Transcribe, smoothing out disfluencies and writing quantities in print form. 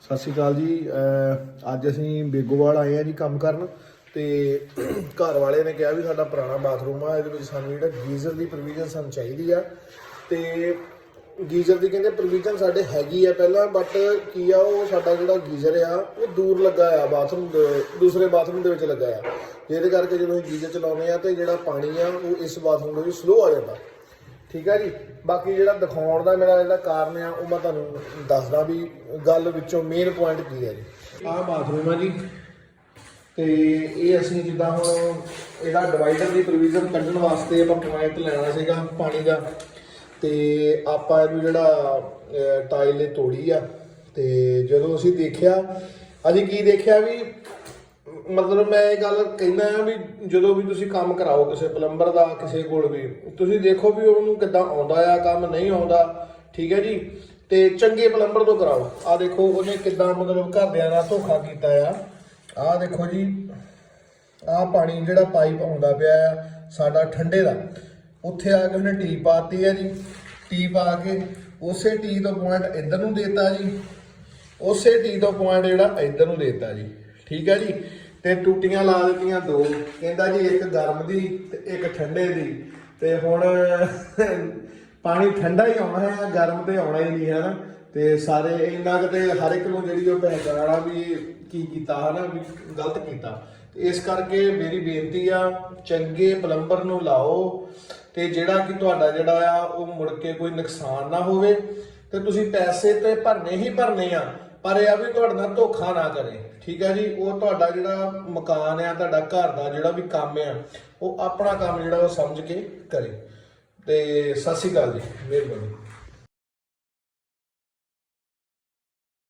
ਸਤਿ ਸ਼੍ਰੀ ਅਕਾਲ ਜੀ। ਅੱਜ ਅਸੀਂ ਬੇਗੋਵਾਲ ਆਏ ਆ ਜੀ ਕੰਮ ਕਰਨ ਤੇ ਘਰ ਵਾਲੇ ਨੇ ਕਿਹਾ ਵੀ ਸਾਡਾ ਪੁਰਾਣਾ ਬਾਥਰੂਮ ਆ, ਇਹਦੇ ਵਿੱਚ ਸਾਨੂੰ ਜਿਹੜਾ ਗੀਜ਼ਰ ਦੀ ਪ੍ਰੋਵੀਜ਼ਨ ਸਾਨੂੰ ਚਾਹੀਦੀ ਆ। ਤੇ ਗੀਜ਼ਰ ਦੀ ਕਹਿੰਦੇ ਪ੍ਰੋਵੀਜ਼ਨ ਸਾਡੇ ਹੈਗੀ ਆ ਪਹਿਲਾਂ, ਬਟ ਕੀ ਆ ਉਹ ਸਾਡਾ ਜਿਹੜਾ ਗੀਜ਼ਰ ਆ ਉਹ ਦੂਰ ਲੱਗਾ ਆ, ਬਾਥਰੂਮ ਦੂਸਰੇ ਬਾਥਰੂਮ ਦੇ ਵਿੱਚ ਲੱਗਾ ਆ, ਜਿਹਦੇ ਕਰਕੇ ਜਦੋਂ ਅਸੀਂ ਗੀਜ਼ਰ ਚਲਾਉਂਦੇ ਆ ਤੇ ਜਿਹੜਾ ਪਾਣੀ ਆ ਉਹ ਇਸ ਬਾਥਰੂਮ ਦੇ ਵਿੱਚ ਸਲੋ ਆ ਜਾਂਦਾ। ठीक है जी। बाकी जो दिखाने का मेरा जो कारण है वो मैं तुहानू दसदा भी गल विचों मेन पॉइंट की है जी। आह बाथरूम है जी, तो ये असीं जिद्दां हुण इहदा डिवाइडर की प्रोविजन कड्ढण वास्ते आपां पॉइंट लैना सीगा पानी का, तो आपां इहनूं जिहड़ा टाइल तोड़ी आ, तो जदों असीं देखिया असीं की देखिया भी मतलब मैं ये गल कहना है भी जो भी तुसीं काम कराओ किसी पलंबर का किसी कोल भी तुसीं देखो भी उन्होंने किद्दां आउंदा आ काम नहीं आउंदा, ठीक है जी। तो चंगे पलंबर तो कराओ। आ देखो उन्हें किद्दां मतलब घरदियां नाल धोखा कीता आ देखो जी, आ पानी जिहड़ा पाइप आउंदा पिया साडा ठंडे दा, उत्थे आके उन्हें टी पाती है जी। टी पा के उसे टी तो पॉइंट इधर नूं देता जी, उसे टी तो पॉइंट जिहड़ा इधर नूं देता जी, ठीक है जी। ते टूटियां ला दित्तियां दो, कहंदा जी एक गर्म दी ते एक ठंडे दी। ते हुण पानी ठंडा ही आउणा है, गर्म ते आउणा ही नहीं है ना। ते सारे इन्ना कि हर एक नूं जिहड़ी ओह पहचान आ भी की कीता है ना, भी गलत कीता। इस करके मेरी बेनती आ चंगे पलंबर नूं लाओ, ते जिहड़ा कि तुहाडा जिहड़ा आ ओह मुड़ के कोई नुकसान ना होवे। ते तुसीं पैसे ते भरने ही भरने आ, पर यह भी तुहाडे नाल धोखा ना करे, ठीक है जी। वो तुहाडा जिहड़ा मकान है, तुहाडा घर का जिहड़ा भी काम है वो अपना काम जिहड़ा वो समझ के करे। ते सत श्री अकाल जी, मेहरबानी।